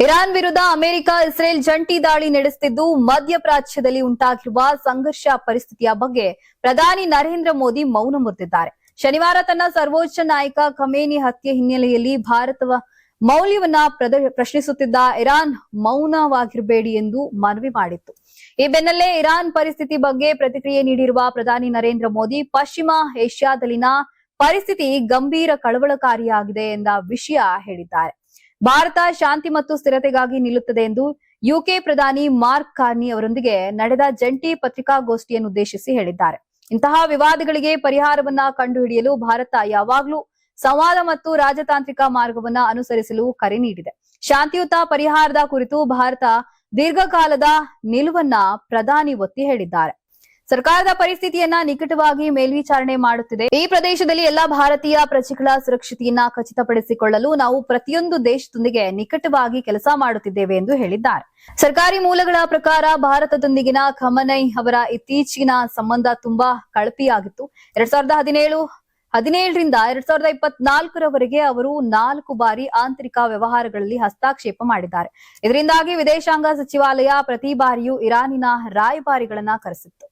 Iran ವಿರುದ್ಧ America Israel ಜಂಟಿ ದಾಳಿ ನಡೆಸುತ್ತಿದ್ದು ಮಧ್ಯಪ್ರಾಚ್ಯದಲ್ಲಿ ಉಂಟಾಗಿರುವ ಸಂಘರ್ಷ ಪರಿಸ್ಥಿತಿಯ ಬಗ್ಗೆ ಪ್ರಧಾನಿ ನರೇಂದ್ರ ಮೋದಿ ಮೌನ ಮುರಿದಿದ್ದಾರೆ. ಶನಿವಾರ ತನ್ನ ಸರ್ವೋಚ್ಚ ನಾಯಕ ಖಮೇನಿ ಹತ್ಯೆ ಹಿನ್ನೆಲೆಯಲ್ಲಿ ಭಾರತದ ಮೌಲ್ಯವನ್ನ ಪ್ರಶ್ನಿಸುತ್ತಿದ್ದ ಇರಾನ್ ಮೌನವಾಗಿರಬೇಡಿ ಎಂದು ಮನವಿ ಮಾಡಿತ್ತು. ಈ ಬೆನ್ನಲ್ಲೇ ಇರಾನ್ ಪರಿಸ್ಥಿತಿ ಬಗ್ಗೆ ಪ್ರತಿಕ್ರಿಯೆ ನೀಡಿರುವ ಪ್ರಧಾನಿ ನರೇಂದ್ರ ಮೋದಿ ಪಶ್ಚಿಮ ಏಷ್ಯಾದಲ್ಲಿನ ಪರಿಸ್ಥಿತಿ ಗಂಭೀರ ಕಳವಳಕಾರಿಯಾಗಿದೆ ಎಂದ ವಿಷಯ ಹೇಳಿದ್ದಾರೆ. ಭಾರತ ಶಾಂತಿ ಮತ್ತು ಸ್ಥಿರತೆಗಾಗಿ ನಿಲ್ಲುತ್ತದೆ ಎಂದು ಯುಕೆ ಪ್ರಧಾನಿ ಮಾರ್ಕ್ ಕಾರ್ನಿ ಅವರೊಂದಿಗೆ ನಡೆದ ಜಂಟಿ ಪತ್ರಿಕಾಗೋಷ್ಠಿಯನ್ನುದ್ದೇಶಿಸಿ ಹೇಳಿದ್ದಾರೆ. ಇಂತಹ ವಿವಾದಗಳಿಗೆ ಪರಿಹಾರವನ್ನ ಕಂಡುಹಿಡಿಯಲು ಭಾರತ ಯಾವಾಗಲೂ ಸಂವಾದ ಮತ್ತು ರಾಜತಾಂತ್ರಿಕ ಮಾರ್ಗವನ್ನ ಅನುಸರಿಸಲು ಕರೆ ನೀಡಿದೆ. ಶಾಂತಿಯುತ ಪರಿಹಾರದ ಕುರಿತು ಭಾರತ ದೀರ್ಘಕಾಲದ ನಿಲುವನ್ನ ಪ್ರಧಾನಿ ಒತ್ತಿ ಹೇಳಿದ್ದಾರೆ. ಸರ್ಕಾರದ ಪರಿಸ್ಥಿತಿಯನ್ನ ನಿಕಟವಾಗಿ ಮೇಲ್ವಿಚಾರಣೆ ಮಾಡುತ್ತಿದೆ. ಈ ಪ್ರದೇಶದಲ್ಲಿ ಎಲ್ಲಾ ಭಾರತೀಯ ಪ್ರಜೆಗಳ ಸುರಕ್ಷತೆಯನ್ನ ಖಚಿತಪಡಿಸಿಕೊಳ್ಳಲು ನಾವು ಪ್ರತಿಯೊಂದು ದೇಶದೊಂದಿಗೆ ನಿಕಟವಾಗಿ ಕೆಲಸ ಮಾಡುತ್ತಿದ್ದೇವೆ ಎಂದು ಹೇಳಿದ್ದಾರೆ. ಸರ್ಕಾರಿ ಮೂಲಗಳ ಪ್ರಕಾರ ಭಾರತದೊಂದಿಗಿನ ಖಮನೈ ಅವರ ಇತ್ತೀಚಿನ ಸಂಬಂಧ ತುಂಬಾ ಕಳಪೆಯಾಗಿತ್ತು. 2017ರಿಂದ 2024ರವರೆಗೆ ಅವರು 4 ಬಾರಿ ಆಂತರಿಕ ವ್ಯವಹಾರಗಳಲ್ಲಿ ಹಸ್ತಕ್ಷೇಪ ಮಾಡಿದ್ದಾರೆ. ಇದರಿಂದಾಗಿ ವಿದೇಶಾಂಗ ಸಚಿವಾಲಯ ಪ್ರತಿ ಬಾರಿಯೂ ಇರಾನಿನ ರಾಯಭಾರಿಗಳನ್ನ ಕರೆಸಿತ್ತು.